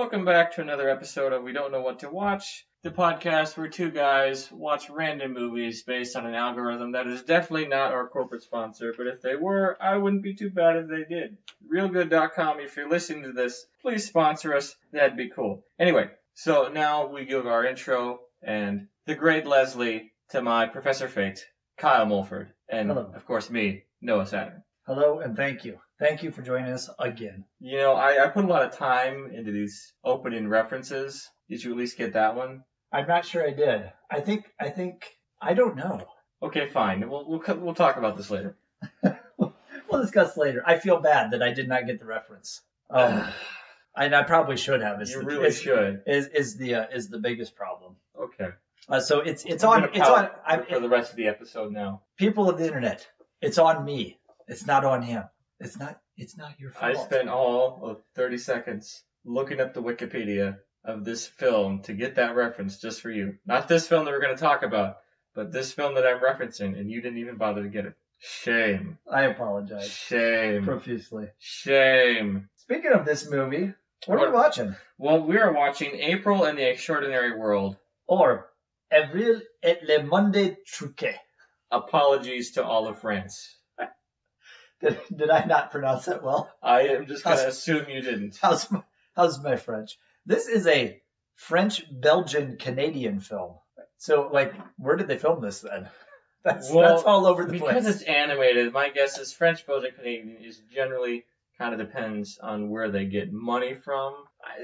Welcome back to another episode of We Don't Know What to Watch, the podcast where two guys watch random movies based on an algorithm that is definitely not our corporate sponsor, but if they were, I wouldn't be too bad if they did. Realgood.com, if you're listening to this, please sponsor us. That'd be cool. Anyway, so now we give our intro and the great Leslie to my Professor Fate, Kyle Mulford, and Hello. Of course me, Noah Saturn. Hello, and thank you. Thank you for joining us again. You know, I put a lot of time into these opening references. Did you at least get that one? I'm not sure I did. I don't know. Okay, fine. We'll talk about this later. We'll discuss later. I feel bad that I did not get the reference. And I probably should have. Should. Is the biggest problem. Okay. So it's I'm on for the rest of the episode now. People of the internet. It's on me. It's not on him. It's not your fault. I spent all of 30 seconds looking up the Wikipedia of this film to get that reference just for you. Not this film that we're going to talk about, but this film that I'm referencing, and you didn't even bother to get it. Shame. I apologize. Shame. Profusely. Shame. Speaking of this movie, what are we watching? Well, we are watching April in the Extraordinary World. Or Avril et le Monde Truqué. Apologies to all of France. Did I not pronounce that well? I am just going to assume you didn't. How's my French? This is a French-Belgian-Canadian film. So, where did they film this then? That's all over the place. Because it's animated, my guess is French-Belgian-Canadian is generally kind of depends on where they get money from.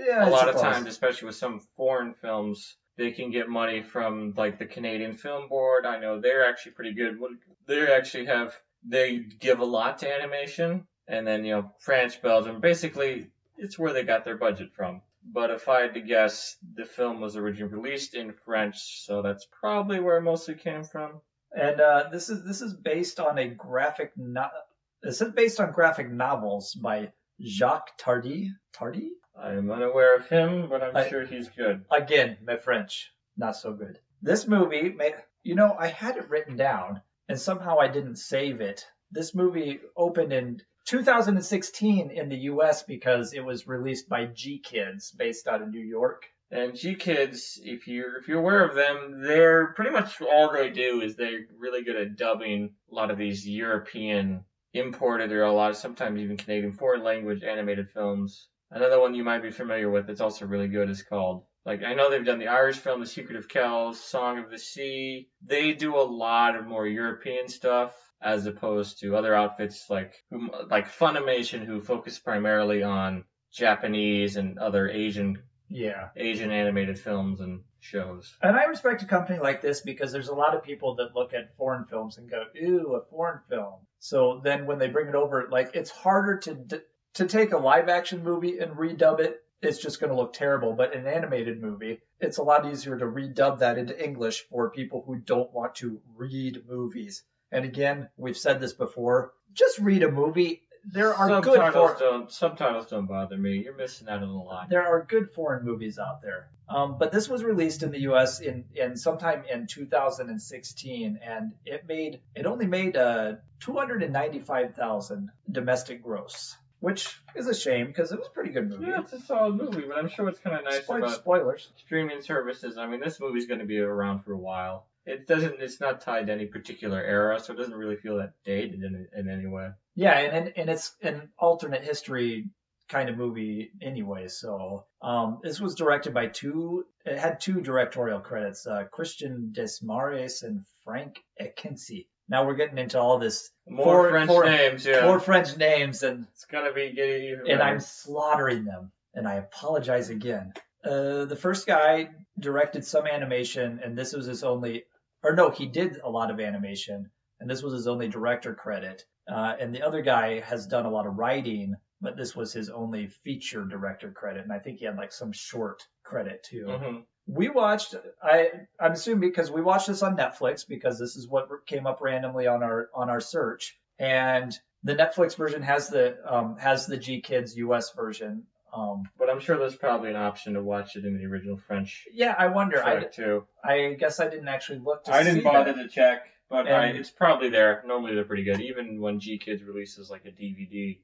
Yeah, a lot of times, especially with some foreign films, they can get money from, the Canadian Film Board. I know they're actually pretty good. They give a lot to animation, and then, France, Belgium, basically, it's where they got their budget from. But if I had to guess, the film was originally released in French, so that's probably where it mostly came from. And this is based on This is based on graphic novels by Jacques Tardy. Tardy? I'm unaware of him, but I'm sure he's good. Again, my French, not so good. This movie, I had it written down, and somehow I didn't save it. This movie opened in 2016 in the U.S. because it was released by G-Kids, based out of New York. And G-Kids, if you're aware of them, they're pretty much all they do is they're really good at dubbing a lot of these European imported or sometimes even Canadian foreign language animated films. Another one you might be familiar with that's also really good is called, I know they've done the Irish film, The Secret of Kells, Song of the Sea. They do a lot of more European stuff as opposed to other outfits like Funimation, who focus primarily on Japanese and other Asian animated films and shows. And I respect a company like this because there's a lot of people that look at foreign films and go, "Ooh, a foreign film." So then when they bring it over, it's harder to take a live action movie and redub it. It's just going to look terrible. But an animated movie, it's a lot easier to redub that into English for people who don't want to read movies. And again, we've said this before, just read a movie. There are subtitles don't bother me. You're missing out on a lot. There are good foreign movies out there. But this was released in the U.S. in sometime in 2016, and it only made 295,000 domestic gross, which is a shame because it was a pretty good movie. Yeah, it's a solid movie, but I'm sure it's kind of nice about spoilers. Streaming services. I mean, this movie's going to be around for a while. It's not tied to any particular era, so it doesn't really feel that dated in any way. Yeah, and it's an alternate history kind of movie anyway. So this was directed by it had two directorial credits, Christian Desmarais and Frank Ekinci. Now we're getting into all this more French names, and it's gonna be getting even better. And I'm slaughtering them, and I apologize again. The first guy directed some animation, and this was his only. Or no, he did a lot of animation, and this was his only director credit. And the other guy has done a lot of writing, but this was his only feature director credit, and I think he had some short credit too. Mm-hmm. We watched. I'm assuming because we watched this on Netflix because this is what came up randomly on our search, and the Netflix version has the G-Kids US version. But I'm sure there's probably an option to watch it in the original French. Yeah, I wonder. Too. I guess I didn't actually look to see. I didn't bother to check, but it's probably there. Normally they're pretty good. Even when G-Kids releases a DVD,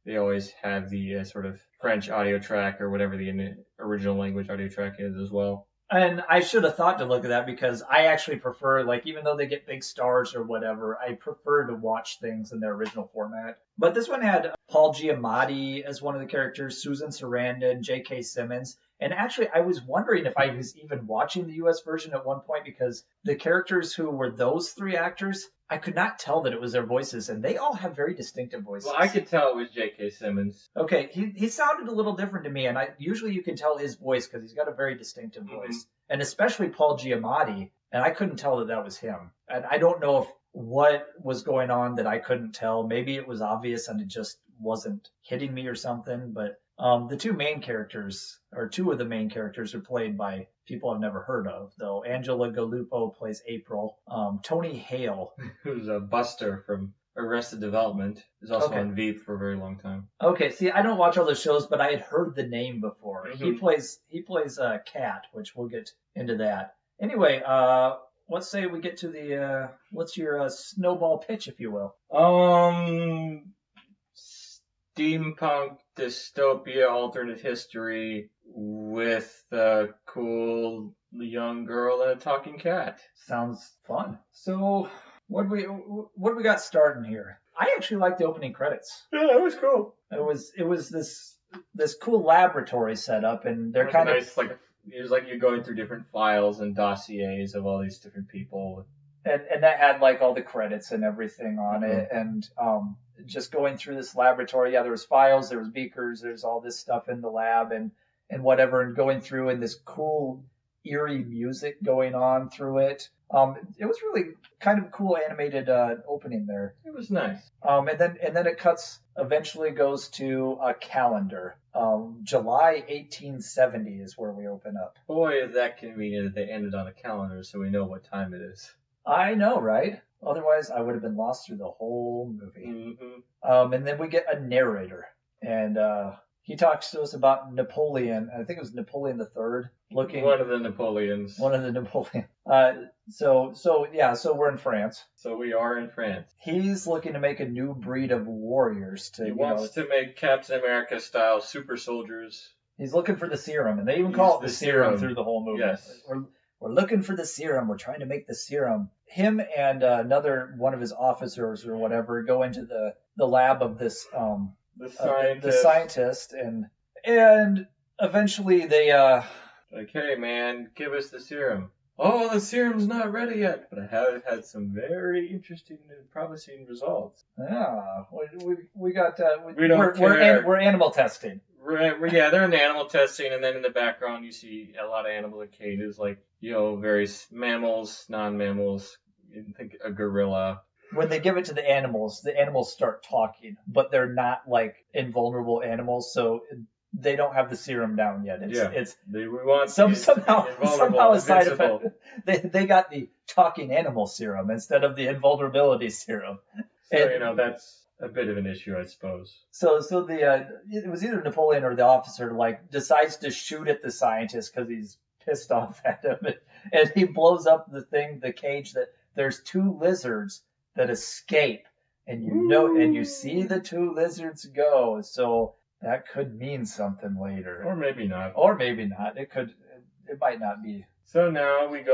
they always have the sort of French audio track or whatever the original language audio track is as well. And I should have thought to look at that because I actually prefer, like, even though they get big stars or whatever, I prefer to watch things in their original format. But this one had Paul Giamatti as one of the characters, Susan Sarandon, J.K. Simmons. And actually, I was wondering if I was even watching the U.S. version at one point because the characters who were those three actors, I could not tell that it was their voices, and they all have very distinctive voices. Well, I could tell it was J.K. Simmons. Okay, he sounded a little different to me, and usually you can tell his voice because he's got a very distinctive voice, and especially Paul Giamatti, and I couldn't tell that was him. And I don't know if what was going on that I couldn't tell. Maybe it was obvious and it just wasn't hitting me or something, but the two main characters, or two of the main characters, are played by people I've never heard of, though. Angela Gallupo plays April. Tony Hale, who's a Buster from Arrested Development, is also on Veep for a very long time. Okay, see, I don't watch all those shows, but I had heard the name before. He plays Cat, which we'll get into that. Anyway, let's say we get to the what's your snowball pitch, if you will? Steampunk dystopia alternate history with a cool young girl and a talking cat. Sounds fun. So what do we got starting here? I actually like the opening credits. Yeah, it was cool. It was this cool laboratory setup, and they're kind of nice, like it was like you're going through different files and dossiers of all these different people. And that had like all the credits and everything on it, and just going through this laboratory. Yeah, there was files, there was beakers, there's all this stuff in the lab and whatever, and going through and this cool eerie music going on through it. It was really kind of a cool animated opening there. It was nice. And then it eventually goes to a calendar. July 1870 is where we open up. Boy, is that convenient that they ended on a calendar so we know what time it is. I know, right? Otherwise, I would have been lost through the whole movie. And then we get a narrator, and he talks to us about Napoleon. I think it was Napoleon III. One of the Napoleons. One of the Napoleon. So we're in France. So we are in France. He's looking to make a new breed of warriors. He wants to make Captain America style super soldiers. He's looking for the serum, and they even call it the serum through the whole movie. Yes. We're looking for the serum. We're trying to make the serum. Him and another one of his officers or whatever go into the lab of this the scientist, and eventually they like, hey man, give us the serum. Oh, the serum's not ready yet, but I have had some very interesting and promising results. Yeah, we got we're animal testing. Yeah, they're in the animal testing, and then in the background you see a lot of animals in cages, like, various mammals, non-mammals. You can think a gorilla. When they give it to the animals start talking, but they're not like invulnerable animals, so they don't have the serum down yet. We want somehow a side effect. They got the talking animal serum instead of the invulnerability serum. So that's a bit of an issue, I suppose. So it was either Napoleon or the officer decides to shoot at the scientist because he's pissed off at him, and he blows up the cage. That there's two lizards that escape, and you see the two lizards go. So that could mean something later, or maybe not. It might not be. So now we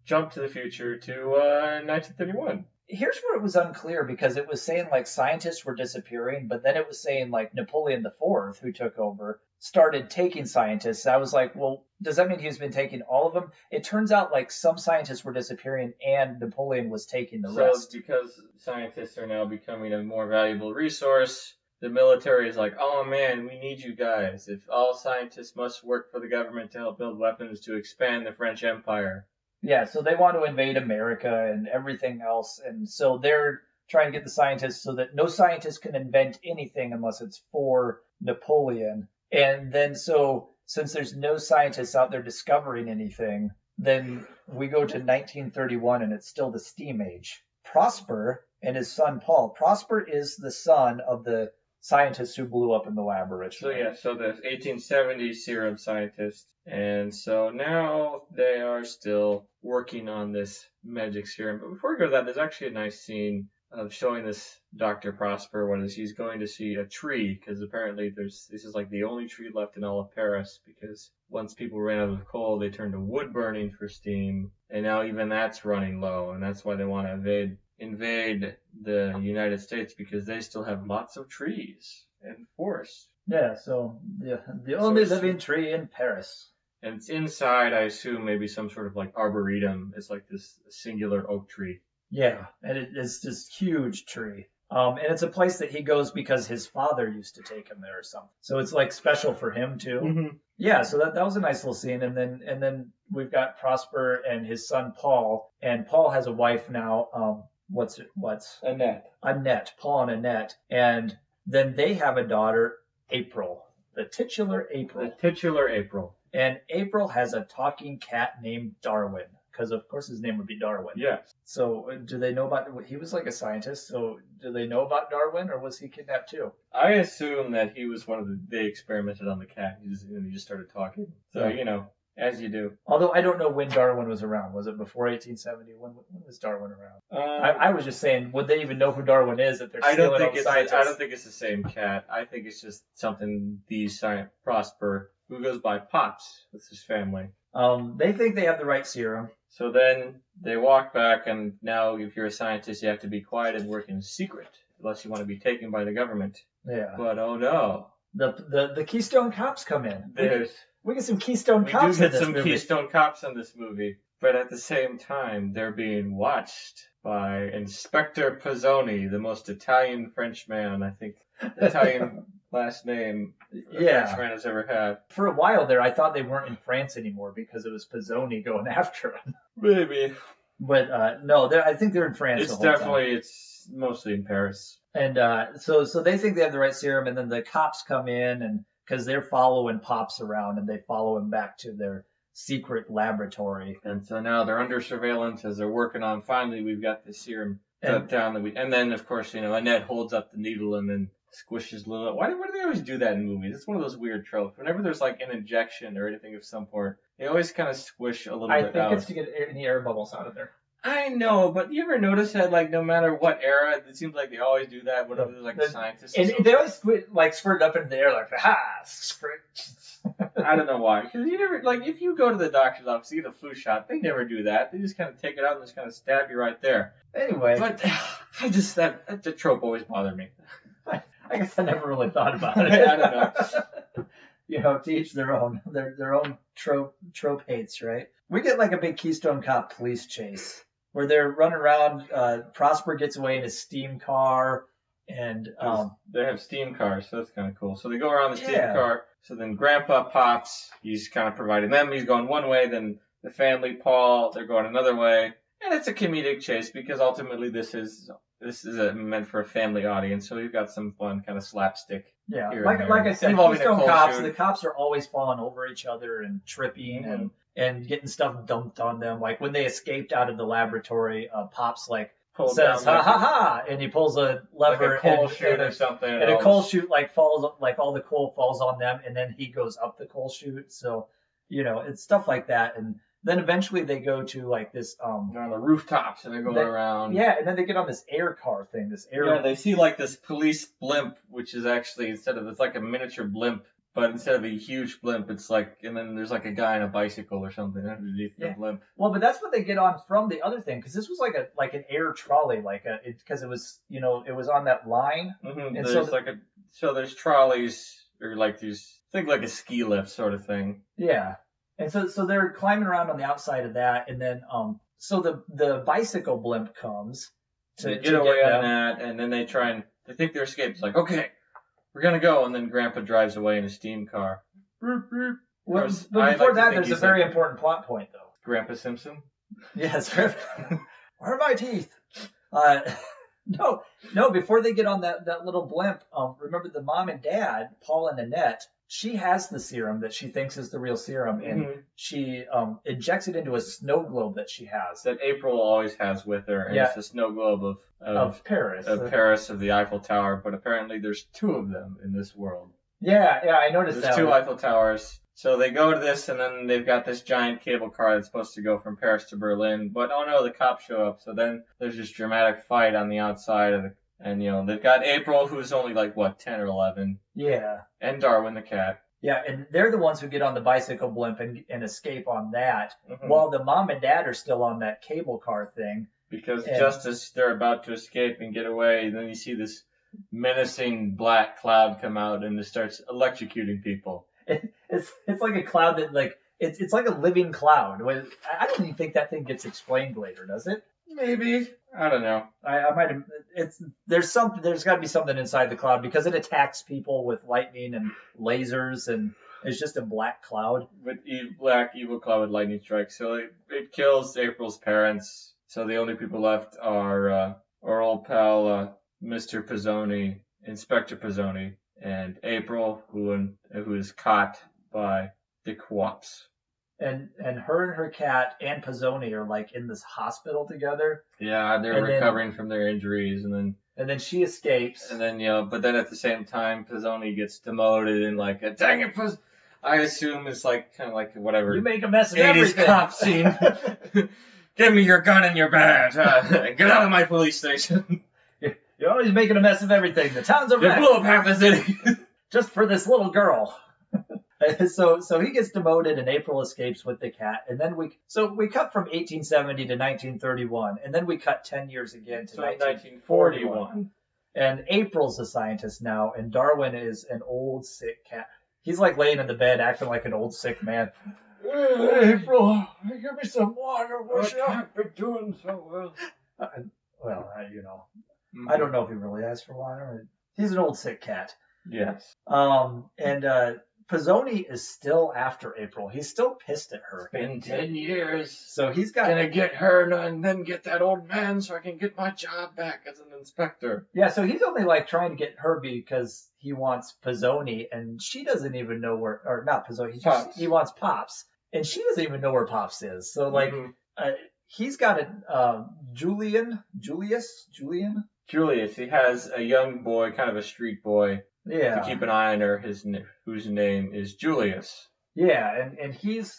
jump to the future to 1931. Here's where it was unclear, because it was saying like scientists were disappearing, but then it was saying like Napoleon IV, who took over, started taking scientists. I was like, well, does that mean he's been taking all of them? It turns out like some scientists were disappearing and Napoleon was taking the rest. So because scientists are now becoming a more valuable resource, the military is like, oh man, we need you guys. If all scientists must work for the government to help build weapons to expand the French Empire. Yeah, so they want to invade America and everything else, and so they're trying to get the scientists so that no scientist can invent anything unless it's for Napoleon. And then so since there's no scientists out there discovering anything, then we go to 1931 and it's still the steam age. Prosper and his son Paul. Prosper is the son of the scientist who blew up in the lab originally. So the 1870s serum scientist. And so now they are still working on this magic serum. But before we go to that, there's actually a nice scene of showing this Dr. Prosper what is he's going to see a tree, because apparently this is like the only tree left in all of Paris, because once people ran out of coal, they turned to wood burning for steam, and now even that's running low, and that's why they want to invade the United States, because they still have lots of trees and forests. Yeah, so the only living tree in Paris. And it's inside, I assume, maybe some sort of like arboretum. It's like this singular oak tree. Yeah, and it's this huge tree. And it's a place that he goes because his father used to take him there or something. So it's like special for him too. Mm-hmm. Yeah, so that was a nice little scene. And then we've got Prosper and his son Paul. And Paul has a wife now. What's Annette. Annette. Paul and Annette. And then they have a daughter, April. The titular April. And April has a talking cat named Darwin, because of course his name would be Darwin. Yes. So do they know about, he was like a scientist, so do they know about Darwin, or was he kidnapped too? I assume that he was they experimented on the cat, he just started talking. So, as you do. Although I don't know when Darwin was around. Was it before 1870? When was Darwin around? I was just saying, would they even know who Darwin is if they're stealing all the scientists? I don't think it's the same cat. I think it's just something Prosper, who goes by Pops with his family. They think they have the right serum. So then they walk back, and now if you're a scientist, you have to be quiet and work in secret, unless you want to be taken by the government. Yeah. But oh no. The Keystone Cops come in. There's We get some Keystone Cops in this movie. Keystone Cops in this movie, but at the same time, they're being watched by Inspector Pizzoni, the most Italian French man, I think, Italian last name a Frenchman has ever had. For a while there, I thought they weren't in France anymore because it was Pizzoni going after them. Maybe. But no, I think they're in France. It's mostly in Paris. And so they think they have the right serum, and then the cops come in and. Because they're following Pops around, and they follow him back to their secret laboratory. And so now they're under surveillance as they're working on, finally, we've got the serum down. And then, of course, Annette holds up the needle and then squishes a little. Why do they always do that in movies? It's one of those weird tropes. Whenever there's like an injection or anything of some sort, they always kind of squish a little bit out. I think it's to get any air bubbles out of there. I know, but you ever notice that, like, no matter what era, it seems like they always do that whenever there's, like, a scientist. And they always squirt it up into the air, like, ha, squirt. I don't know why. Because you never, like, if you go to the doctor's office to get a flu shot, they never do that. They just kind of take it out and just kind of stab you right there. Anyway. But the trope always bothered me. I guess I never really thought about it. I don't know. To each their own. Their own trope hates, right? We get, like, a big Keystone Cop police chase. Where they're running around, Prosper gets away in his steam car, and they have steam cars, so that's kind of cool. So they go around the steam car. So then Grandpa Pops, he's kind of providing them. He's going one way. Then the family, Paul, they're going another way. And it's a comedic chase because ultimately this is meant for a family audience. So you've got some fun kind of slapstick. Yeah, like I said, Keystone Cops. The cops are always falling over each other and tripping and getting stuff dumped on them. Like when they escaped out of the laboratory, Pops says ha ha ha, and he pulls a lever, like a coal chute or something, and a coal chute falls, like all the coal falls on them, and then he goes up the coal chute. So it's stuff like that, and then eventually they go to like this they're on the rooftops and they're going around. Yeah, and then they get on this air car thing. Yeah, they see like this police blimp, which is actually it's like a miniature blimp. But instead of a huge blimp, it's like, and then there's like a guy on a bicycle or something underneath the blimp. Well, but that's what they get on from the other thing, because this was like an air trolley, because it was, it was on that line. Mm-hmm. And so there's trolleys or like these, think like a ski lift sort of thing. Yeah, and so they're climbing around on the outside of that, and then so the bicycle blimp comes to get away on that, and then they think they're escaped. It's like, okay. We're going to go, and then Grandpa drives away in a steam car. But before that, there's a very important plot point, though. Grandpa Simpson? Yes. Where are my teeth? No, before they get on that little blimp, remember the mom and dad, Paul and Annette, she has the serum that she thinks is the real serum, and she injects it into a snow globe that she has. That April always has with her, and it's a snow globe of Paris. Of Paris, of the Eiffel Tower, but apparently there's two of them in this world. Yeah, I noticed that. There's two Eiffel Towers. So they go to this, and then they've got this giant cable car that's supposed to go from Paris to Berlin. But oh no, the cops show up. So then there's this dramatic fight on the outside of the, and they've got April, who's only like what, 10 or 11, Yeah. and Darwin the cat. Yeah, and they're the ones who get on the bicycle blimp and escape on that, Mhm. while the mom and dad are still on that cable car thing. Because And- just as they're about to escape and get away, then you see this menacing black cloud come out and it starts electrocuting people. It's like a cloud that like it's like a living cloud. I don't even think that thing gets explained later, does it? Maybe. I don't know. I might have. There's got to be something inside the cloud because it attacks people with lightning and lasers, and it's just a black cloud. With black evil cloud with lightning strikes. So it kills April's parents. So the only people left are our old pal Mr. Pizzoni, Inspector Pizzoni, and April, who is caught by the co-ops. And her and her cat and Pizzoni are like in this hospital together. Yeah, they're recovering from their injuries, and then she escapes. And then but then at the same time, Pizzoni gets demoted and like, dang it, I assume it's like kind of like whatever. You make a mess of 80s everything. cop scene. Give me your gun and your badge. Get out of my police station. You're always making a mess of everything. The town's a They wreck. blew up half the city. Just for this little girl. So he gets demoted and April escapes with the cat. And then we cut from 1870 to 1931. And then we cut 10 years again to 1941. And April's a scientist now. And Darwin is an old sick cat. He's like laying in the bed acting like an old sick man. April, give me some water. I can't be doing so well. I don't know if he really asked for water. He's an old sick cat. Yes. And Pizzoni is still after April. He's still pissed at her. It's been 10 years. So he's got Gonna get her and then get that old man so I can get my job back as an inspector. Yeah, so he's only like trying to get her because he wants Pizzoni and she doesn't even know where, or not Pizzoni, he wants Pops. And she doesn't even know where Pops is. So like, he's got a Julius. He has a young boy, kind of a street boy, Yeah. to keep an eye on her, whose name is Julius. Yeah, and he's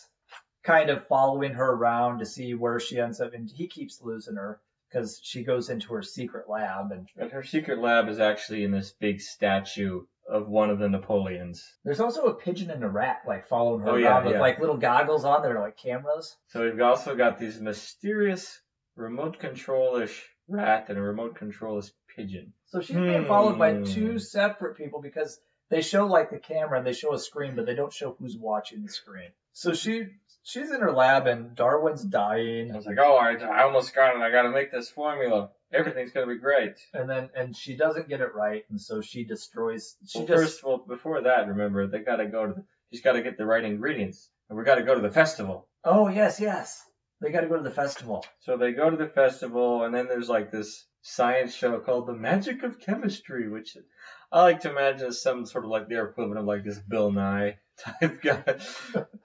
kind of following her around to see where she ends up, and he keeps losing her because she goes into her secret lab. And her secret lab is actually in this big statue of one of the Napoleons. There's also a pigeon and a rat like following her Oh, around yeah. with like little goggles on that are like cameras. So we've also got these mysterious remote control-ish rat and a remote control-ish pigeon. So she's being followed by two separate people because they show like the camera and they show a screen, but they don't show who's watching the screen. So she's in her lab and Darwin's dying. I was like, I almost got it. I got to make this formula. Everything's going to be great. And she doesn't get it right, and so she destroys. Before that, remember, they got to she's got to get the right ingredients. And we got to go to the festival. Oh, yes. They got to go to the festival. So they go to the festival, and then there's like this science show called The Magic of Chemistry, which I like to imagine is some sort of like their equivalent of like this Bill Nye type guy,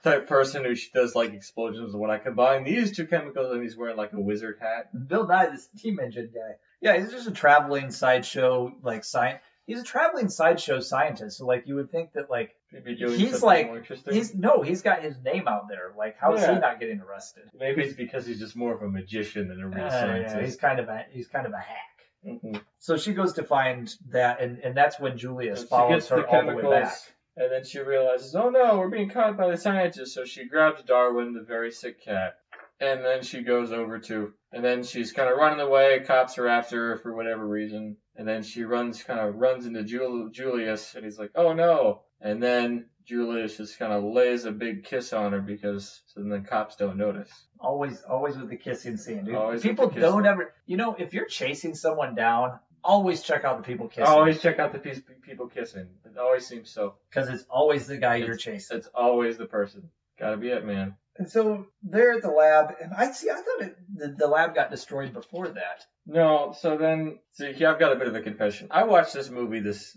type person who does like explosions when I combine these two chemicals, and he's wearing like a wizard hat. Bill Nye, this steam engine guy. Yeah, he's just a traveling sideshow like science. He's a traveling sideshow scientist. So like you would think that like Maybe doing he's something like more interesting. he's got his name out there. Like how is he not getting arrested? Maybe it's because he's just more of a magician than a real scientist. Yeah, he's kind of a hack. Mm-hmm. So she goes to find that, and that's when Julius follows her all the way back. And then she realizes, oh no, we're being caught by the scientists. So she grabs Darwin, the very sick cat, and then she goes over to, and then she's kind of running away. Cops are after her for whatever reason. And then she runs into Julius, and he's like, oh no. And then Julius just kind of lays a big kiss on her so then the cops don't notice. Always with the kissing scene, dude. Always People with the kissing. don't ever, if you're chasing someone down, always check out the people kissing. Always check out the people kissing. It always seems so. Because it's always the guy you're chasing. It's always the person. Gotta be it, man. And so they're at the lab, and I thought the lab got destroyed before that. No, so I've got a bit of a confession. I watched this movie this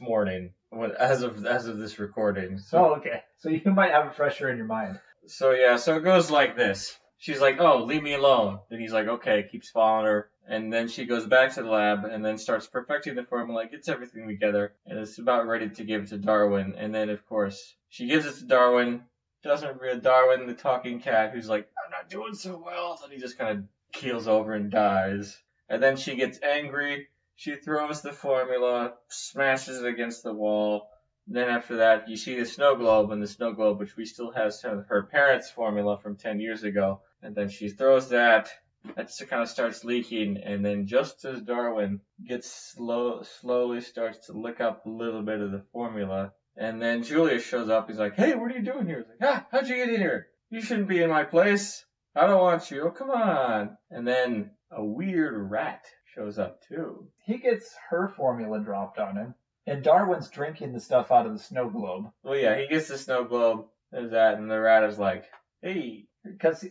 morning, as of this recording. So, okay. So you might have it fresher in your mind. So it goes like this. She's like, oh, leave me alone. And he's like, okay, keeps following her. And then she goes back to the lab and then starts perfecting the formula, gets everything together, and is about ready to give it to Darwin. And then, of course, She gives it to Darwin. Doesn't real Darwin, the talking cat, who's like, I'm not doing so well. And he just kind of keels over and dies. And then she gets angry. She throws the formula, smashes it against the wall. Then after that, you see the snow globe, and the snow globe, which we still has some of her parents' formula from 10 years ago. And then she throws that. That just kind of starts leaking, and then just as Darwin gets slowly starts to lick up a little bit of the formula, and then Julius shows up. He's like, hey, what are you doing here? He's like, how'd you get in here? You shouldn't be in my place. I don't want you. Oh, come on. And then a weird rat shows up, too. He gets her formula dropped on him, and Darwin's drinking the stuff out of the snow globe. Well, yeah, he gets the snow globe. There's that, and the rat is like, hey. Because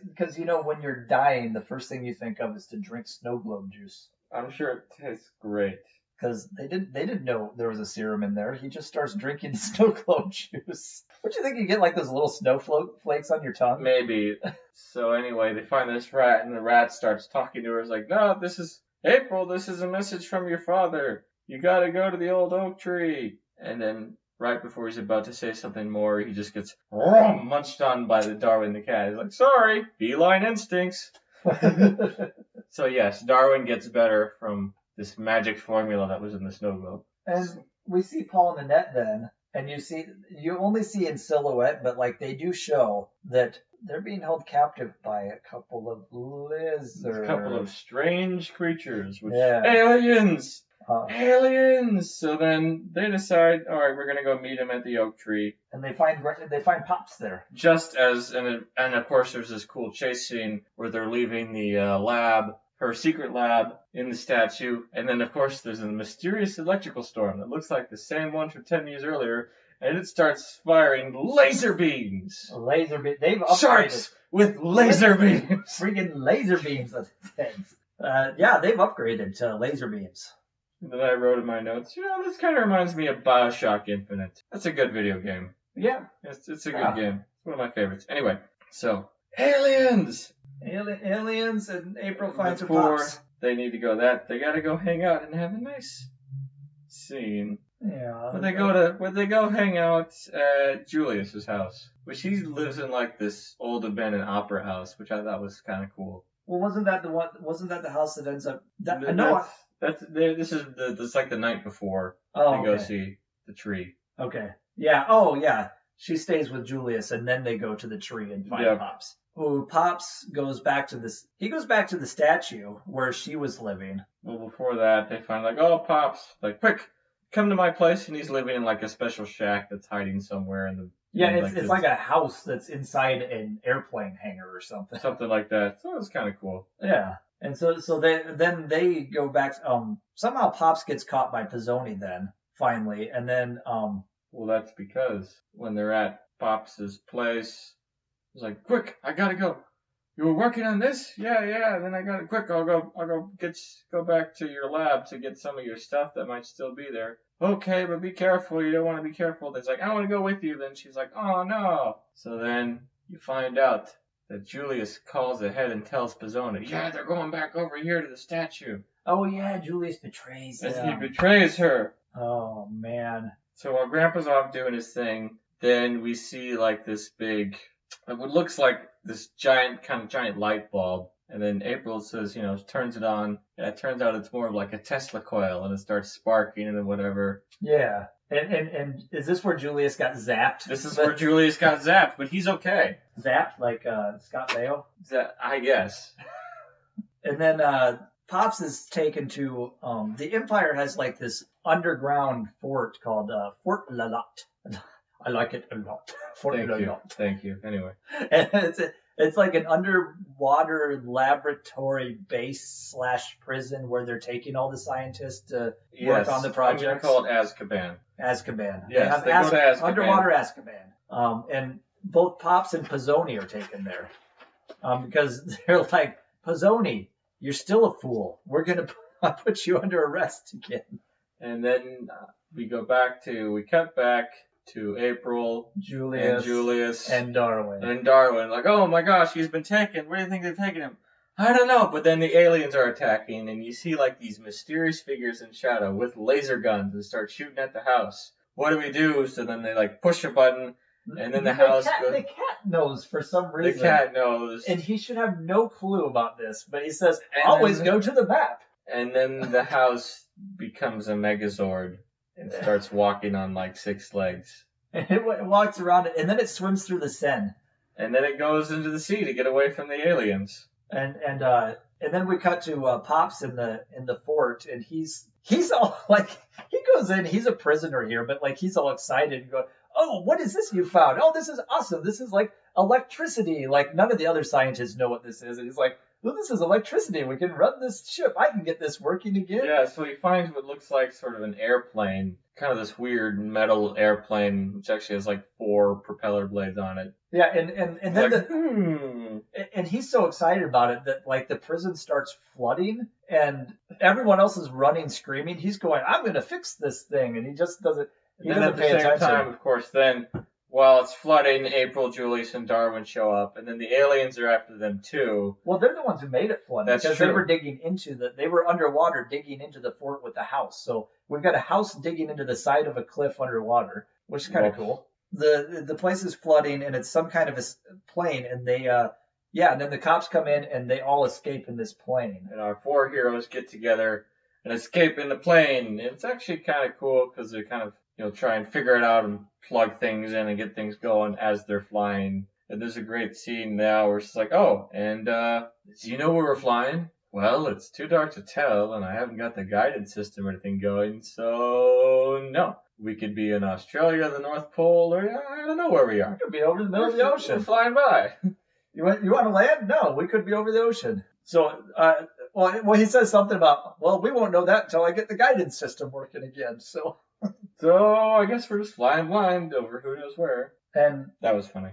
when you're dying, the first thing you think of is to drink snow globe juice. I'm sure it tastes great. Because they didn't know there was a serum in there. He just starts drinking snow globe juice. What do you think? You get like those little snowflakes on your tongue? Maybe. So anyway, they find this rat, and the rat starts talking to her. It's like, no, this is April. This is a message from your father. You gotta go to the old oak tree. And then right before he's about to say something more, he just gets munched on by the Darwin the cat. He's like, sorry, feline instincts. So yes, Darwin gets better from this magic formula that was in the snow globe. And we see Paul and Annette then, and you only see in silhouette, but like they do show that they're being held captive by a couple of lizards. A couple of strange creatures, which aliens! So then they decide, all right, we're gonna go meet him at the oak tree. And they find Pops there. Just as, and of course there's this cool chase scene where they're leaving the lab, her secret lab, in the statue. And then of course there's a mysterious electrical storm that looks like the same one from 10 years earlier. And it starts firing laser beams. They've upgraded. Sharks with laser beams. Freaking laser beams. Yeah, they've upgraded to laser beams. That I wrote in my notes. This kind of reminds me of BioShock Infinite. That's a good video game. Yeah. It's a good game. It's one of my favorites. Anyway, so, aliens! Aliens, and April finds her Pops. They need to go they gotta go hang out and have a nice scene. Yeah. Where they go hang out at Julius's house, which he lives in like this old abandoned opera house, which I thought was kind of cool. Well, wasn't that the house that ends up? That's like the night before they go see the tree. Okay. Yeah. Oh, yeah. She stays with Julius, and then they go to the tree and find Pops. Who Pops goes back to this. He goes back to the statue where she was living. Well, before that, they find like, oh, Pops, like, quick, come to my place, and he's living in like a special shack that's hiding somewhere in the. Yeah, it's like a house that's inside an airplane hangar or something. Something like that. So it was kind of cool. Yeah. And so they go back. Somehow Pops gets caught by Pizzoni then, finally. And then. Well, that's because when they're at Pops's place, it's like, quick, I gotta go. You were working on this? Yeah. Then I gotta, quick, I'll go back to your lab to get some of your stuff that might still be there. Okay, but be careful. You don't want to be careful. It's like, I want to go with you. Then she's like, oh, no. So then you find out that Julius calls ahead and tells Pizzoni, yeah, they're going back over here to the statue. Oh, yeah, Julius betrays him. He betrays her. Oh, man. So while Grandpa's off doing his thing, then we see like this big, what looks like this giant light bulb. And then April says, turns it on. And it turns out it's more of like a Tesla coil, and it starts sparking and whatever. Yeah. And is this where Julius got zapped? This is where Julius got zapped, but he's okay. Zapped like Scott Baio? I guess. And then Pops is taken to, the Empire has like this underground fort called Fort Lalot. I like it a lot. Fort Lalot. Thank you. Anyway. And it's like an underwater laboratory base / prison where they're taking all the scientists to work on the project. I'm going to call it Azkaban. Azkaban. Yes, they go to Azkaban. Underwater Azkaban. And both Pops and Pizzoni are taken there. Because they're like, Pizzoni, you're still a fool. We're going to put you under arrest again. And then we cut back to April, Julius, and Darwin. Like, oh my gosh, he's been taken. Where do you think they've taken him? I don't know. But then the aliens are attacking, and you see like these mysterious figures in shadow with laser guns and start shooting at the house. What do we do? So then they like push a button, And then the house the cat knows for some reason. The cat knows. And he should have no clue about this, but he says, And always then- go to the map. And then the house becomes a Megazord and starts walking on like 6 legs. It walks around it, and then it swims through the Seine. And then it goes into the sea to get away from the aliens. And then we cut to Pops in the fort, and he's all like, he goes in, he's a prisoner here, but like he's all excited and going, oh, what is this you found? Oh, this is awesome. This is like electricity. Like none of the other scientists know what this is. And he's like, well, this is electricity. We can run this ship. I can get this working again. Yeah, so he finds what looks like sort of an airplane, kind of this weird metal airplane, which actually has like 4 propeller blades on it. Yeah, and then like, and he's so excited about it that like the prison starts flooding and everyone else is running screaming. He's going, I'm going to fix this thing, and he just doesn't. He and doesn't then pay at the same attention. time, of course, then while it's flooding, April, Julius, and Darwin show up, and then the aliens are after them too. Well, they're the ones who made it flood That's because true. they were digging into they were underwater digging into the fort with the house. So we've got a house digging into the side of a cliff underwater, which is kind of cool. The place is flooding, and it's some kind of a plane, and they and then the cops come in and they all escape in this plane. And our 4 heroes get together and escape in the plane. And it's actually kind of cool because they kind of try and figure it out and plug things in and get things going as they're flying. And there's a great scene now where it's like, oh, and do you know where we're flying? Well, it's too dark to tell, and I haven't got the guidance system or anything going, so no. We could be in Australia, the North Pole, or I don't know where we are. We could be over the middle of the We're ocean. flying by. You want to land? No, we could be over the ocean. So, well, he says something about, well, we won't know that until I get the guidance system working again. So I guess we're just flying blind over who knows where. And that was funny.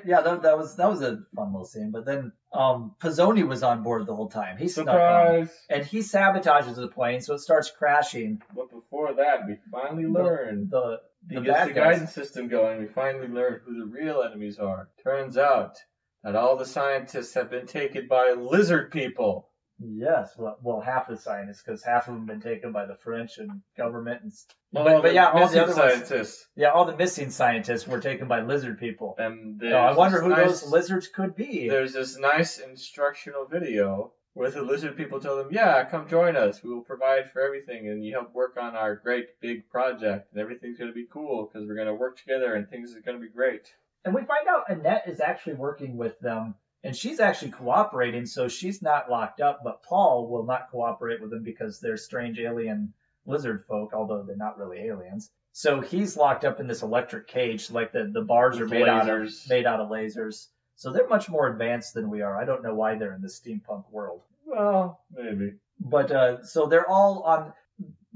Yeah, that was a fun little scene. But then Pizzoni was on board the whole time. He snuck Surprise! on, and he sabotages the plane, so it starts crashing. But before that, we finally learned. The He gets bad the guys. guidance system going. We finally learned who the real enemies are. Turns out that all the scientists have been taken by lizard people. Yes, well, half the scientists, because half of them have been taken by the French and government. And, All but yeah, all the missing other ones, scientists. yeah, all the missing scientists were taken by lizard people. And So I wonder this who nice- those lizards could be. There's this nice instructional video where the lizard people tell them, yeah, come join us. We will provide for everything, and you help work on our great big project, and everything's going to be cool because we're going to work together, and things are going to be great. And we find out Annette is actually working with them, and she's actually cooperating, so she's not locked up, but Paul will not cooperate with them because they're strange alien lizard folk, although they're not really aliens. So he's locked up in this electric cage, like the bars are With made out lasers. of lasers. So they're much more advanced than we are. I don't know why they're in the steampunk world. Well, maybe. But so they're all on.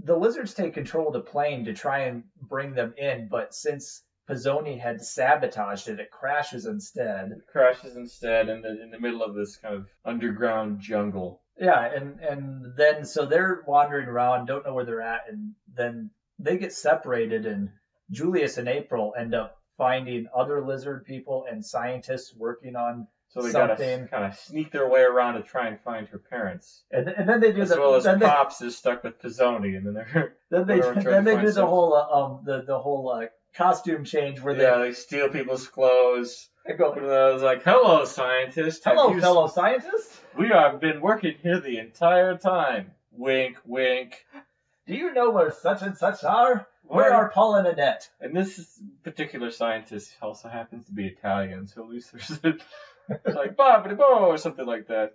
The lizards take control of the plane to try and bring them in, but since Pizzoni had sabotaged it, it crashes instead. It crashes instead in the middle of this kind of underground jungle. Yeah, and then so they're wandering around, don't know where they're at, and then they get separated, and Julius and April end up finding other lizard people and scientists working on So they got to something. kind of sneak their way around to try and find her parents. And then they do As well as then they, Pops is stuck with Pizzoni, and then they're then they Whatever, trying then to they find do the stuff. whole the whole costume change where they steal people's clothes. they go, One of those like, hello, scientist. Have hello, you- fellow scientists. We have been working here the entire time. Wink, wink. Do you know where such and such are? Where are Paul and Annette? And this particular scientist also happens to be Italian, so at least there's it's like Bobbity Bo or something like that.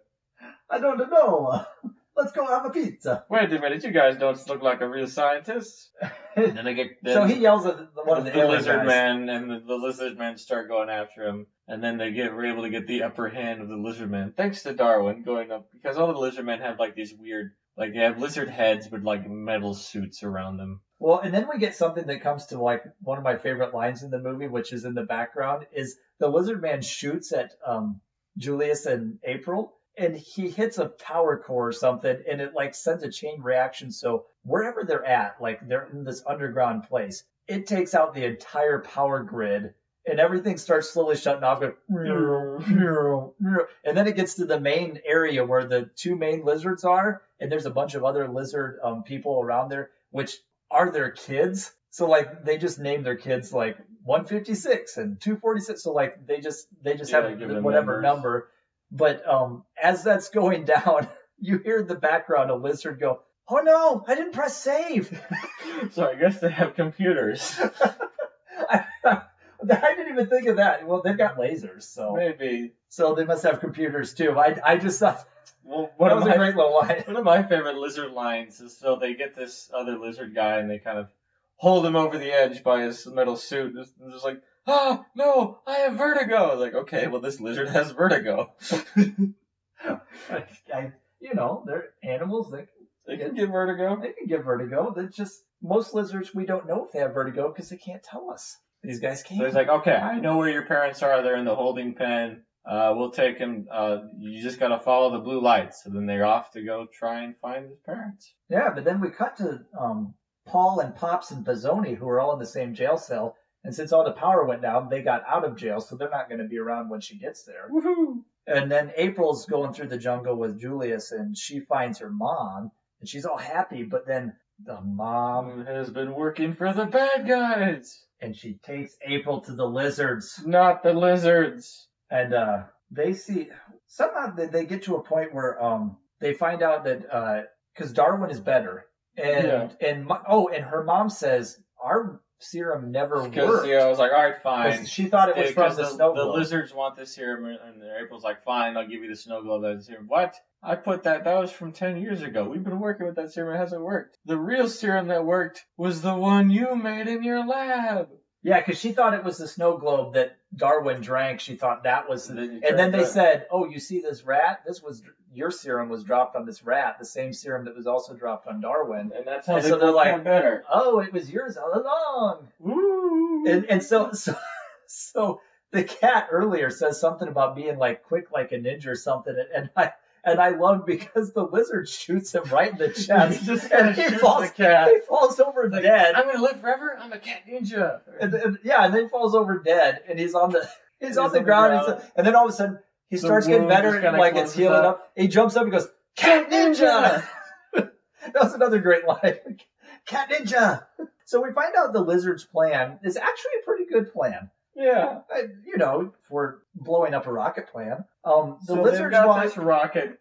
I don't know. Let's go have a pizza. Wait a minute, you guys don't look like a real scientist. Then they get So he yells at one of the alien lizard guys. men, and the lizard men start going after him, and then we're able to get the upper hand of the lizard men, thanks to Darwin going up, because all the lizard men have like these weird, like they have lizard heads with like metal suits around them. Well, and then we get something that comes to like one of my favorite lines in the movie, which is in the background, is the lizard man shoots at Julius and April, and he hits a power core or something, and it like sends a chain reaction. So wherever they're at, like they're in this underground place, it takes out the entire power grid, and everything starts slowly shutting off. And then it gets to the main area where the 2 main lizards are, and there's a bunch of other lizard people around there, which are their kids. So like they just name their kids like 156 and 246. So like they just have give them whatever numbers. number. But as that's going down, you hear in the background a lizard go, "Oh no, I didn't press save." So I guess they have computers. I didn't even think of that. Well, they've got lasers, so Maybe. so they must have computers too. I just thought Well, that was a great little line. one of my favorite lizard lines is so they get this other lizard guy and they kind of hold him over the edge by his metal suit. And just like, "Ah, no, I have vertigo." Like, okay, well, this lizard has vertigo. They're animals. They can get vertigo. They can get vertigo. That's just most lizards. We don't know if they have vertigo because they can't tell us. These guys can't. So he's like, "Okay, I know where your parents are. They're in the holding pen. We'll take him. You just gotta follow the blue lights." So then they're off to go try and find his parents. Yeah, but then we cut to Paul and Pops and Pizzoni, who are all in the same jail cell. And since all the power went down, they got out of jail, so they're not going to be around when she gets there. Woohoo! And then April's going through the jungle with Julius, and she finds her mom, and she's all happy. But then the mom has been working for the bad guys. And she takes April to the lizards. Not the lizards. And they see somehow they get to a point where they find out that because Darwin is better, and her mom says our serum never worked. Because I was like, all right, fine. She thought it was from the snow globe. The lizards want the serum, and April's like, fine, I'll give you the snow globe as serum. What? I put that was from 10 years ago. We've been working with that serum. It hasn't worked. The real serum that worked was the one you made in your lab. Yeah, because she thought it was the snow globe that Darwin drank. She thought that was, and then they said, "Oh, you see this rat? Your serum was dropped on this rat, the same serum that was also dropped on Darwin." And that's how they're like, better. "Oh, it was yours all along." Woo! And so the cat earlier says something about being like quick like a ninja or something, and I love because the lizard shoots him right in the chest. And he falls over dead. I'm gonna live forever. I'm a cat ninja. And then he falls over dead, and he's on the ground. And then all of a sudden he starts getting better, and like it's healing up. He jumps up and goes, "Cat ninja!" That was another great line. Cat ninja. So we find out the lizard's plan is actually a pretty good plan. Yeah. For blowing up a rocket plan. Lizards got this rocket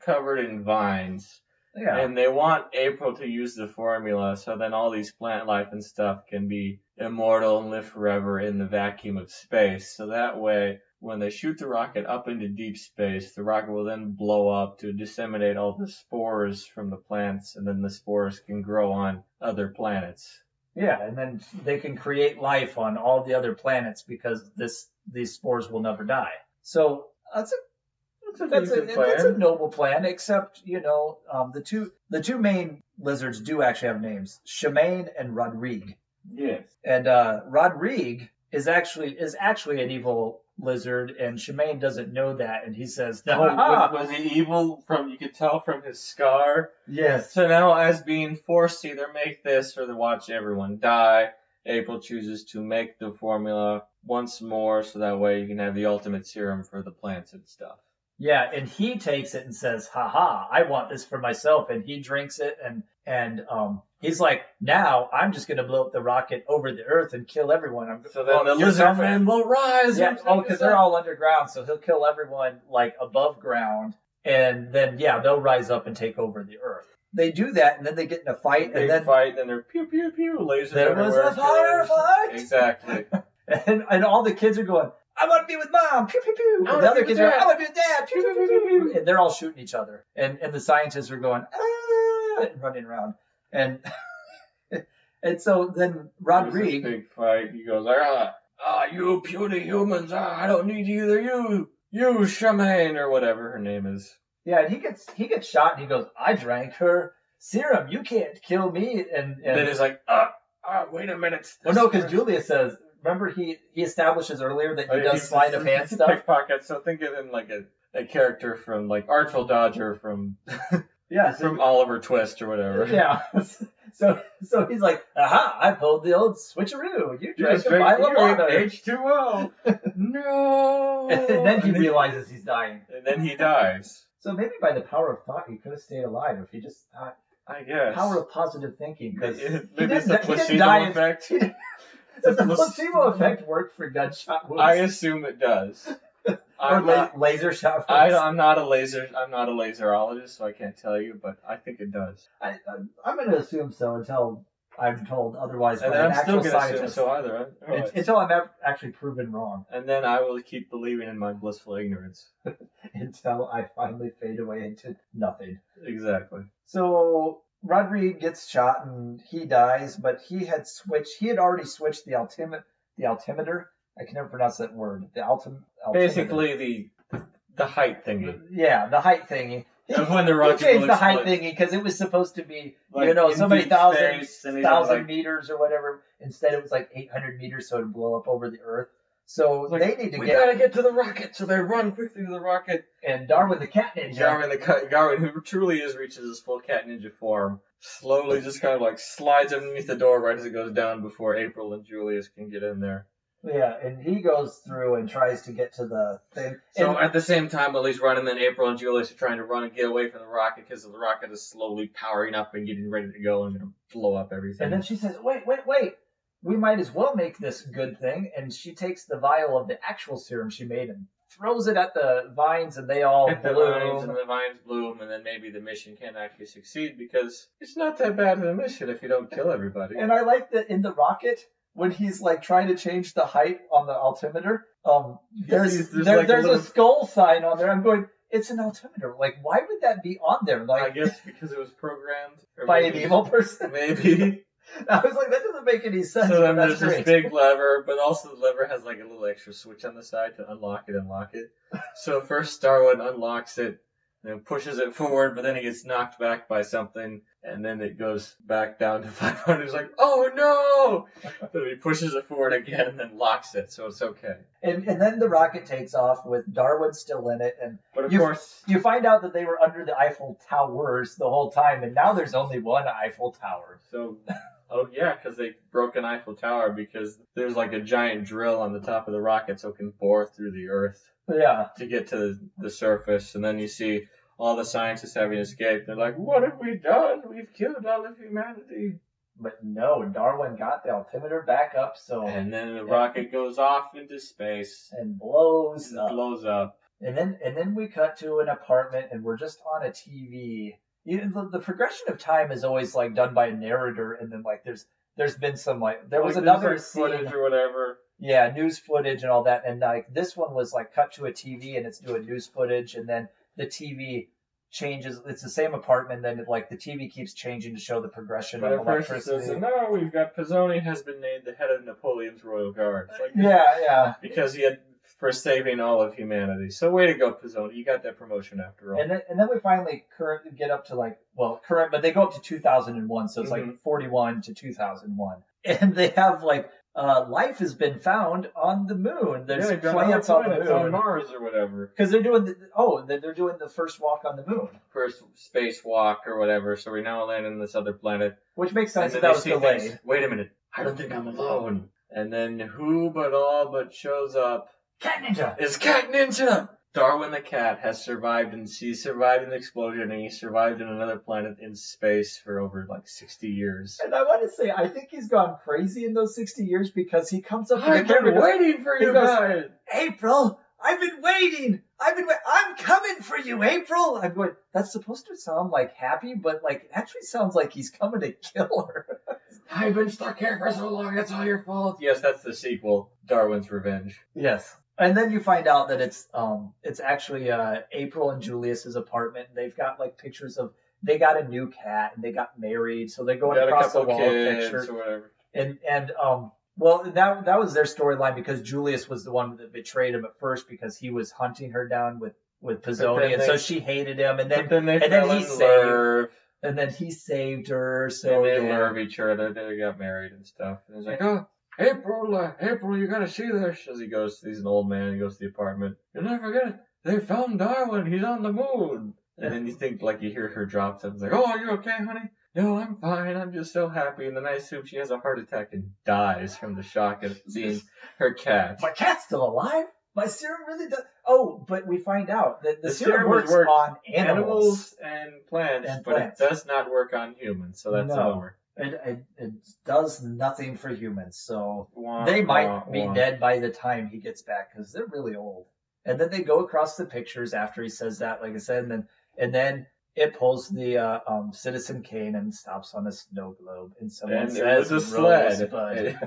covered in vines. Yeah. And they want April to use the formula so then all these plant life and stuff can be immortal and live forever in the vacuum of space. So that way, when they shoot the rocket up into deep space, the rocket will then blow up to disseminate all the spores from the plants, and then the spores can grow on other planets. Yeah, and then they can create life on all the other planets because these spores will never die. So that's a noble plan. Except the two main lizards do actually have names: Shemaine and Rodrigue. Yes. And Rodrigue is actually an evil lizard, and Shemaine doesn't know that, and he says, was he evil you could tell from his scar? Yes. So now, as being forced to either make this or to watch everyone die, April chooses to make the formula once more, so that way you can have the ultimate serum for the plants and stuff. Yeah, and he takes it and says, I want this for myself, and he drinks it, and he's like, now I'm just going to blow up the rocket over the earth and kill everyone. So then the lizard men will rise. Yeah, because they're all underground, so he'll kill everyone like above ground, and then they'll rise up and take over the earth. They do that, and then they get in a fight, and then they're pew pew pew, lasers there everywhere. Was a firefight. Exactly. and all the kids are going, "I want to be with mom, pew pew pew." And the other kids are, "I want to be with dad, pew pew pew pew pew." And they're all shooting each other, and the scientists are going, "Ah," and running around, and so then Rodrigue, big fight. He goes, you puny humans! I don't need either you Shemaine or whatever her name is." Yeah, and he gets shot, and he goes, "I drank her serum. You can't kill me." And then he's like, wait a minute. Well, no, because Julia says. Remember, he establishes earlier that he does sleight of hand stuff. Pickpocket. So think of him like a character from like Artful Dodger from from Oliver Twist or whatever. Yeah. So he's like, "Aha! I pulled the old switcheroo. You drank a vial of water. H2O. No." And then he realizes he's dying. And then he dies. So maybe by the power of thought, he could have stayed alive if he just thought, I guess. Power of positive thinking. Maybe it's the placebo effect. Does the placebo effect work for gunshot wounds? I assume it does. Laser shot wounds. I'm not a laserologist, so I can't tell you, but I think it does. I'm going to assume so until I'm told otherwise. And by I'm an still actual going to assume scientist. so either. Right. Until I'm actually proven wrong. And then I will keep believing in my blissful ignorance. Until I finally fade away into nothing. Exactly. So Rodrigue gets shot and he dies, but he had already switched the altimeter. I can never pronounce that word. The altimeter. Basically the height thingy. Yeah, the height thingy. He changed the height thingy because it was supposed to be, like, so many thousand meters or whatever. Instead, it was like 800 meters, so it'd blow up over the Earth. So they need to we gotta get to the rocket, so they run quickly to the rocket. And Darwin the cat ninja. Darwin, who truly reaches his full cat ninja form, slowly just kind of like slides underneath the door right as it goes down before April and Julius can get in there. Yeah, and he goes through and tries to get to the thing. So at the same time, while he's running, then April and Julius are trying to run and get away from the rocket because the rocket is slowly powering up and getting ready to go and going to blow up everything. And then she says, wait. We might as well make this good thing. And she takes the vial of the actual serum she made and throws it at the vines, and they all bloom. The vines bloom, and then maybe the mission can't actually succeed because it's not that bad of a mission if you don't kill everybody. And I like that in the rocket, when he's like trying to change the height on the altimeter, there's a skull sign on there. I'm going, it's an altimeter. Like, why would that be on there? Like, I guess because it was programmed by an evil person. Maybe. I was like, that doesn't make any sense. So then there's this big lever, but also the lever has like a little extra switch on the side to unlock it and lock it. So first Darwin unlocks it, and pushes it forward, but then he gets knocked back by something, and then it goes back down to 500. He's like, oh no! So he pushes it forward again and then locks it, so it's okay. And then the rocket takes off with Darwin still in it, and but of course you find out that they were under the Eiffel Towers the whole time, and now there's only one Eiffel Tower. So... Oh, yeah, because they broke an Eiffel Tower because there's like a giant drill on the top of the rocket so it can bore through the Earth to get to the surface. And then you see all the scientists having escaped. They're like, what have we done? We've killed all of humanity. But no, Darwin got the altimeter back up. And then the rocket goes off into space. And blows up. And then we cut to an apartment and we're just on a TV. The progression of time is always like done by a narrator, and then like there's been some there was another scene, footage or whatever. Yeah, news footage and all that, and like this one was like cut to a TV and it's doing news footage, and then the TV changes. It's the same apartment, then the TV keeps changing to show the progression of electricity. Says, no, we've got Pizzoni has been named the head of Napoleon's Royal Guard. Like, yeah, because he had. For saving all of humanity. So way to go, Pizzoni. You got that promotion after all. And then we finally get up to current, but they go up to 2001. So it's like 41 to 2001. And they have life has been found on the moon. There's plants on the moon. On Mars or whatever. Because they're doing the first walk on the moon. First spacewalk or whatever. So we now land on this other planet. Which makes sense that was delayed. Wait a minute. I don't think I'm alone. And then who but shows up. Cat Ninja! It's Cat Ninja! Darwin the cat has survived, and he survived an explosion, and he survived in another planet in space for over 60 years. And I want to say, I think he's gone crazy in those 60 years because he comes up to the camera. I've been waiting for you guys. April, I've been waiting. I'm coming for you, April. I'm going, that's supposed to sound like happy, but it actually sounds like he's coming to kill her. I've been stuck here for so long, it's all your fault. Yes, that's the sequel, Darwin's Revenge. Yes. And then you find out that it's actually April and Julius's apartment. They've got pictures of they got a new cat and they got married, so they're going across the wall picture. Or whatever. And well, that was their storyline because Julius was the one that betrayed him at first because he was hunting her down with Pizzoni, and so she hated him. And then he saved her. So they love each other. They got married and stuff. And it's like, oh. April, you gotta see this. As he's an old man, he goes to the apartment. You'll never get it. They found Darwin. He's on the moon. And then you think, you hear her drop something. It's like, oh, are you okay, honey? No, I'm fine. I'm just so happy. And then I assume she has a heart attack and dies from the shock of seeing her cat. My cat's still alive? My serum really does. Oh, but we find out that the serum serum works on animals and plants, and but plants. it does not work on humans, so that's a No, bummer. it does nothing for humans. So Wah, they might wah, be wah. dead by the time he gets back because they're really old. And then they go across the pictures after he says that, like I said, and then it pulls the Citizen Kane and stops on a snow globe, and someone And says, it was a sled. "Rosebud."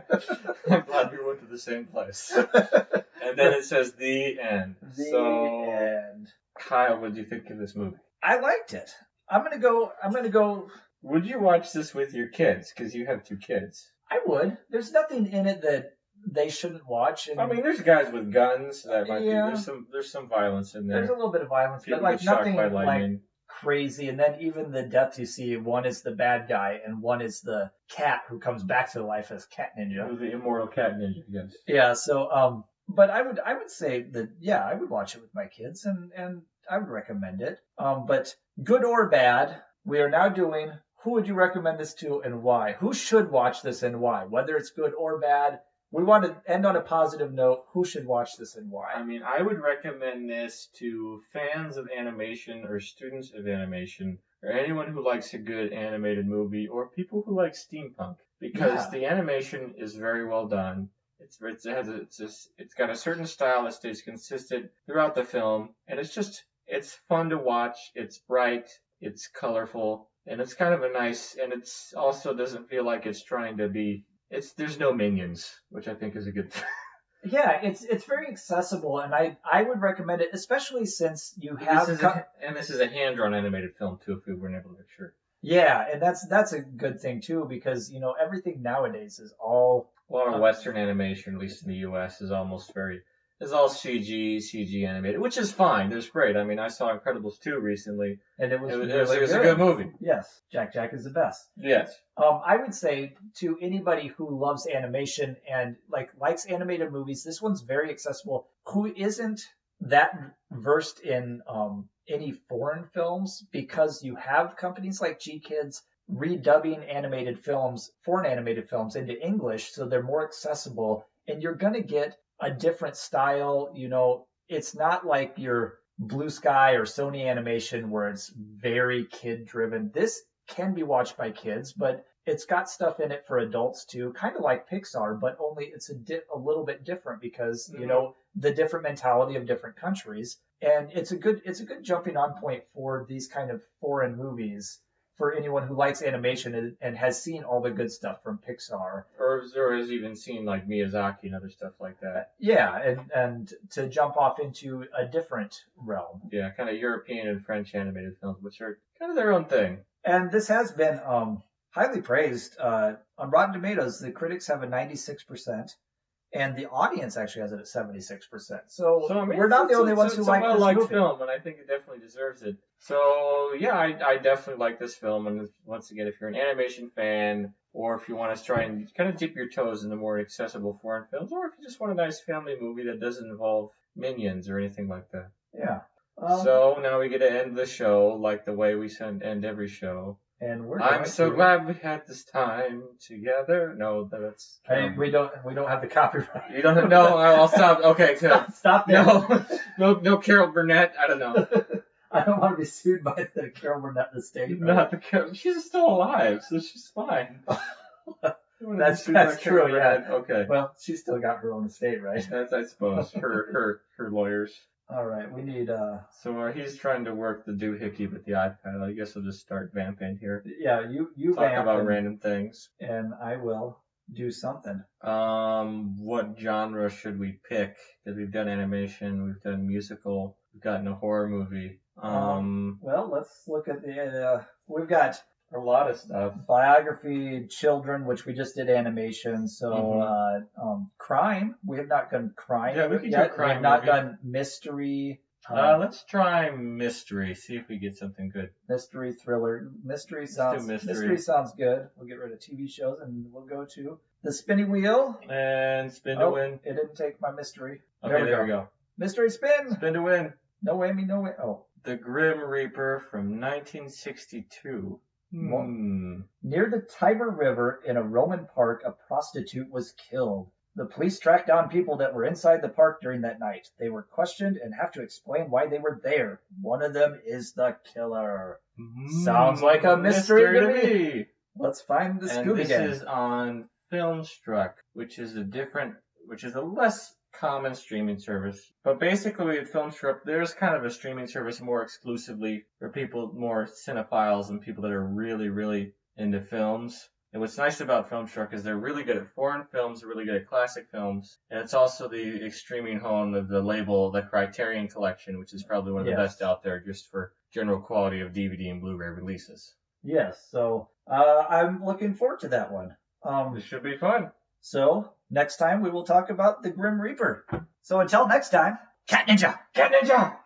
I'm glad we went to the same place. And then it says the end. The end. Kyle, what did you think of this movie? I liked it. I'm gonna go. Would you watch this with your kids? Because you have 2 kids. I would. There's nothing in it that they shouldn't watch. And I mean, there's guys with guns that might Yeah. be. There's some violence in there. there's a little bit of violence, People but like get shocked nothing by like lightning. crazy. And then even the deaths you see, one is the bad guy and one is the cat who comes back to life as Cat Ninja. The immortal cat ninja, yes. Yeah. So but I would say that yeah, I would watch it with my kids and I would recommend it. But good or bad, we are now doing. Who would you recommend this to and why? Who should watch this and why? Whether it's good or bad. We want to end on a positive note. Who should watch this and why? I mean, I would recommend this to fans of animation or students of animation or anyone who likes a good animated movie or people who like steampunk because Yeah. the animation is very well done. It's got a certain style that stays consistent throughout the film, and it's fun to watch. It's bright, it's colorful, and it's kind of a nice. And it's also doesn't feel like it's trying to be. There's no minions, which I think is a good thing. Yeah, it's very accessible, and I would recommend it, especially since you have. This is a hand-drawn animated film too, if we weren't able to make sure. Yeah, and that's a good thing too because everything nowadays is all. A lot of Western animation, at least in the U.S., is all CG animated, which is fine. It's great. I mean, I saw Incredibles 2 recently. And it was a good movie. Yes, Jack is the best. Yes. I would say to anybody who loves animation and likes animated movies, this one's very accessible. Who isn't that versed in any foreign films because you have companies like G-Kids redubbing foreign animated films into English so they're more accessible and you're going to get a different style. It's not like your Blue Sky or Sony animation where it's very kid driven. This can be watched by kids, but it's got stuff in it for adults too, kind of like Pixar, but only it's a little bit different because, the different mentality of different countries. And it's a good jumping on point for these kind of foreign movies for anyone who likes animation and has seen all the good stuff from Pixar. Or has even seen like Miyazaki and other stuff like that. Yeah, and to jump off into a different realm. Yeah, kind of European and French animated films, which are kind of their own thing. And this has been highly praised. On Rotten Tomatoes, the critics have a 96%. And the audience actually has it at 76%. So I mean, we're not the only ones who like this movie. It's a well-liked film, and I think it definitely deserves it. So, yeah, I definitely like this film. And once again, if you're an animation fan, or if you want to try and kind of dip your toes in the more accessible foreign films, or if you just want a nice family movie that doesn't involve minions or anything like that. Yeah. So now we get to end the show like the way we end every show. And I'm so glad we had this time together. No, that's. We don't have the copyright. You don't know. I'll stop. Okay, stop there. No, Carol Burnett. I don't know. I don't want to be sued by the Carol Burnett estate. Right? Not the Carol. She's still alive, so she's fine. That's true. Yeah. Okay. Well, she's still got her own estate, right? That's I suppose her lawyers. All right, we need. So he's trying to work the doohickey with the iPad. I guess I'll just start vamping here. Yeah, you talk about random things, and I will do something. What genre should we pick? Because we've done animation, we've done musical, we've gotten a horror movie. Well, let's look at the. We've got a lot of stuff. Biography, children, which we just did animation. So, crime. We have not done crime. Yeah, we can do crime. We have not done mystery. Let's try mystery. See if we get something good. Mystery, thriller. Mystery sounds good. We'll get rid of TV shows and we'll go to the spinning wheel. And spin to win. It didn't take my mystery. Okay, there we go. Mystery spin. Spin to win. No whammy, no way. Oh. The Grim Reaper from 1962. Near the Tiber River in a Roman park, a prostitute was killed. The police track down people that were inside the park during that night. They were questioned and have to explain why they were there. One of them is the killer. Sounds like a mystery to me. Let's find the Scooby This Gang. is on Filmstruck, which is a less common streaming service. But basically with Filmstruck, there's kind of a streaming service more exclusively for people, more cinephiles and people that are really, really into films. And what's nice about Filmstruck is they're really good at foreign films, they're really good at classic films, and it's also the streaming home of the label, the Criterion Collection, which is probably one of the best out there just for general quality of DVD and Blu-ray releases. Yes, so I'm looking forward to that one. This should be fun. So next time we will talk about the Grim Reaper. So until next time, Cat Ninja! Cat Ninja!